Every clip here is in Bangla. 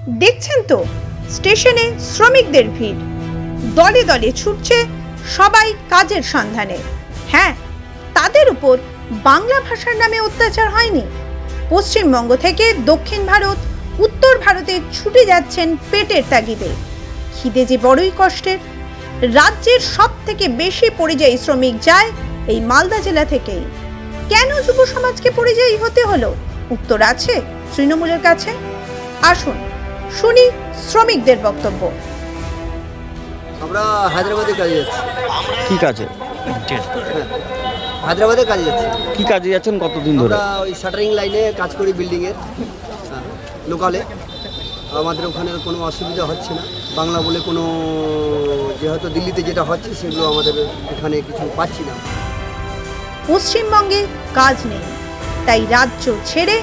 দেখছেন তো স্টেশনে শ্রমিকদের ভিড়, দলে দলে ছুটছে সবাই কাজের সন্ধানে। হ্যাঁ, তাদের উপর বাংলা ভাষার নামে অত্যাচার হয়নি। পশ্চিমবঙ্গ থেকে দক্ষিণ ভারত, উত্তর ভারতে ছুটে যাচ্ছেন পেটের তাগিদে। খিদে যে বড়ই কষ্টের। রাজ্যের সব থেকে বেশি পরিযায়ী শ্রমিক যায় এই মালদা জেলা থেকেই। কেন যুব সমাজকে পরিযায়ী হতে হলো? উত্তর আছে তৃণমূলের কাছে। আসুন শুনি শ্রমিকদের বক্তব্য। আমরা হায়দ্রাবাদে কাজে যাচ্ছি। কি কাজে? হায়দ্রাবাদে কাজে যাচ্ছি। কি কাজে যাচ্ছেন কতদিন ধরে? আমরা ওই শাটারিং লাইনে কাজ করি, বিল্ডিংয়ের লোকালে। আমাদের ওখানে কোনো অসুবিধা হচ্ছে না। বাংলা বলে কোনো, যেহেতু দিল্লিতে যেটা হচ্ছে সেগুলো আমাদের এখানে কিছু পাচ্ছি না। পশ্চিমবঙ্গে কাজ নেই, তাই রাজ্য ছেড়ে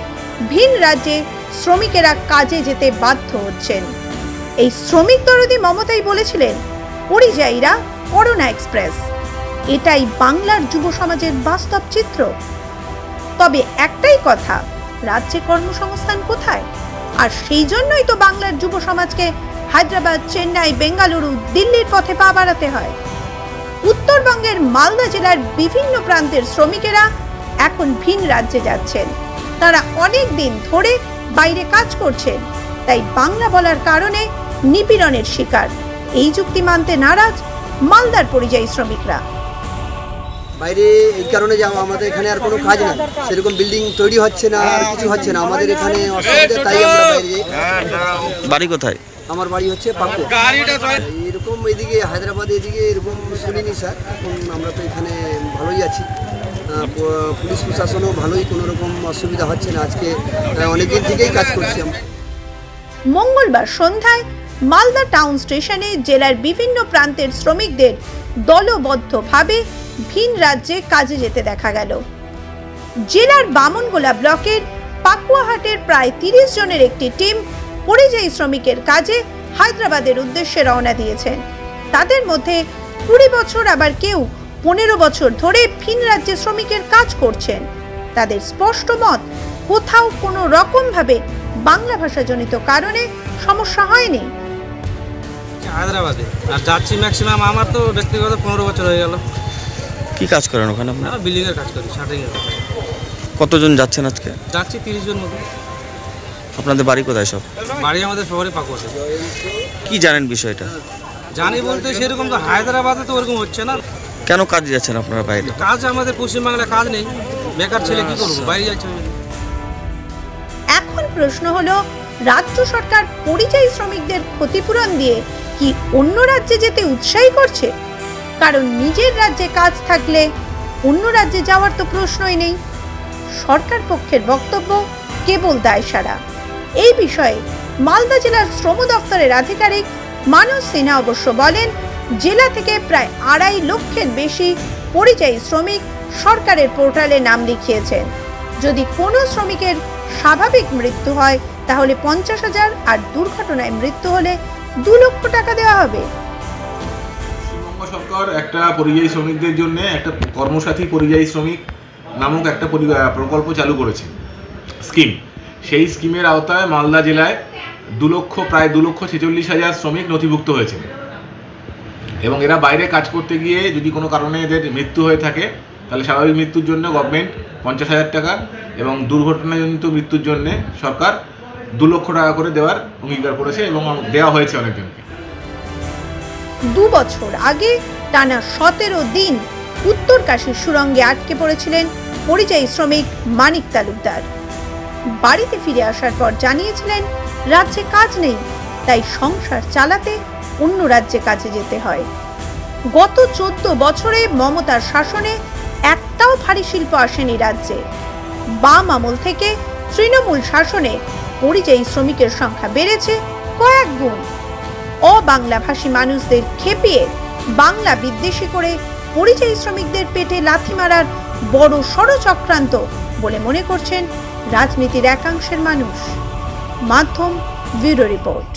ভিন রাজ্যে শ্রমিকেরা কাজে যেতে বাধ্য হচ্ছেন। এই শ্রমিক দরদি মমতাই বলেছিলেন, পরিযায়ীরা করোনা এক্সপ্রেস। এটাই বাংলার যুব সমাজের বাস্তব চিত্র। তবে একটাই কথা, রাজ্যে কর্মসংস্থান কোথায়? আর সেই জন্যই তো বাংলার যুব সমাজকে হায়দ্রাবাদ, চেন্নাই, বেঙ্গালুরু, দিল্লির পথে পা বাড়াতে হয়। উত্তরবঙ্গের মালদা জেলার বিভিন্ন প্রান্তের শ্রমিকেরা এখন ভিন রাজ্যে যাচ্ছেন। তারা অনেক দিন ধরে বাইরে কাজ করছেন, তাই বাংলা বলার কারণে নিপীড়নের শিকার। এই যুক্তি মানতে নারাজ মালদার পরিযায়ী শ্রমিকরা। বাইরে এই কারণে যে আমাদের এখানে আর কোনো কাজ নেই, সেরকম বিল্ডিং তৈরি হচ্ছে না, আর কিছু হচ্ছে না আমাদের এখানে অসুবিধা, তাই আমরা বাইরে যাই। বাড়ি কোথায়? আমার বাড়ি হচ্ছে পাকুড়। এরকম এদিকে হায়দ্রাবাদে এদিকে এরকম শুনিনি স্যার। এখন আমরা তো এখানে ভালোই আছি, পুলিশ প্রশাসনও ভালোই, কোনো রকম অসুবিধা হচ্ছে না। আজকে অনেকদিন থেকেই কাজ করছি আমরা। মঙ্গলবার সন্ধ্যায় মালদা টাউন স্টেশনে জেলার বিভিন্ন প্রান্তের শ্রমিকদের দলবদ্ধভাবে ভিন রাজ্যে কাজে যেতে দেখা গেল। জেলার বামনগোলা ব্লকের পাকুয়াহাটের প্রায় 30 জনের একটি টিম পরিযায়ী শ্রমিকের কাজে হায়দ্রাবাদের উদ্দেশ্যে রওনা দিয়েছেন। তাদের মধ্যে 20 বছর, আবার কেউ 15 বছর ধরে ভিন রাজ্যে শ্রমিকের কাজ করছেন। তাদের স্পষ্ট মত, কোথাও কোনো রকম ভাবে বাংলা ভাষাজনিত কারণে সমস্যা হয়নি। হায়দ্রাবাদে আর যাচ্ছি ম্যাক্সিমাম, আমার তো ব্যক্তিগত 15 বছর হয়ে গেল। কি কাজ করেন ওখানে আপনারা? বিল্ডিং এর কাজ করি, শাটারিং এর। কতজন যাচ্ছেন আজকে? যাচ্ছি 30 জন মতো। আপনাদের বাড়ি কোথায় সব? বাড়ি আমাদের শহরে পাকুয়াতে। কি জানেন বিষয়টা? জানি বলতে সেরকম তো হায়দ্রাবাদে তো ওরকম হচ্ছে না। কেন কাজে যাচ্ছেন আপনারা বাইরে? কাজ আমাদের পশ্চিমবাংলায় কাজ নেই, বেকার ছেলে কি করবো, বাইরে যাচ্ছে। এখন প্রশ্ন হলো, রাজ্য সরকার পরিযায়ী শ্রমিকদের ক্ষতিপূরণ দিয়ে কি অন্য রাজ্যে যেতে উৎসাহী করছে? কারণ নিজের রাজ্যে কাজ থাকলে অন্য রাজ্যে যাওয়ার তো প্রশ্নই নেই। সরকার পক্ষের বক্তব্য কেবল দায়সারা। এই বিষয়ে মালদা জেলার শ্রম দপ্তরের আধিকারিক মানস সিনহা অবশ্য বলেন, জেলা থেকে প্রায় 2.5 লক্ষের বেশি পরিযায়ী শ্রমিক সরকারের পোর্টালে নাম লিখিয়েছেন। যদি কোনো শ্রমিকের স্বাভাবিক মৃত্যু হয় তাহলে 50,000, আর দুর্ঘটনায় মৃত্যু হলে 2 লক্ষ টাকা দেওয়া হবে। পশ্চিমবঙ্গ সরকার একটা পরিযায়ী শ্রমিকদের জন্য একটা কর্মসাথী পরিযায়ী শ্রমিক নামক একটা প্রকল্প চালু করেছে, স্কিম। সেই স্কিমের আওতায় মালদা জেলায় প্রায় 2,46,000 শ্রমিক নথিভুক্ত হয়েছে। এবং এরা বাইরে কাজ করতে গিয়ে যদি কোনো কারণে এদের মৃত্যু হয়ে থাকে, তাহলে স্বাভাবিক মৃত্যুর জন্য গভর্নমেন্ট 50,000 টাকা, এবং দুর্ঘটনাজনিত মৃত্যুর জন্য সরকার 2 লক্ষ টাকা করে দেওয়ার অঙ্গীকার করেছে এবং দেওয়া হয়েছে অনেকজনকে। 2 বছর আগে টানা 17 দিন উত্তরকাশীর সুরঙ্গে আটকে পড়েছিলেন পরিযায়ী শ্রমিক মানিক তালুকদার। বাড়িতে ফিরে আসার পর জানিয়েছিলেন, রাজ্যে কাজ নেই, তাই সংসার চালাতে অন্য রাজ্যে কাজে যেতে হয়। গত 14 বছরে মমতার শাসনে একটাও ভারী শিল্প আসেনি রাজ্যে। বাম আমল থেকে তৃণমূল শাসনে পরিযায়ী শ্রমিকের সংখ্যা বেড়েছে কয়েক গুণ। অবাংলাভাষী মানুষদের খেপিয়ে বাংলা বিদ্বেষী করে পরিযায়ী শ্রমিকদের পেটে লাথি মারার বড় ষড়চক্রান্ত বলে মনে করছেন রাজনীতির একাংশের মানুষ। মাধ্যম ব্যুরো রিপোর্ট।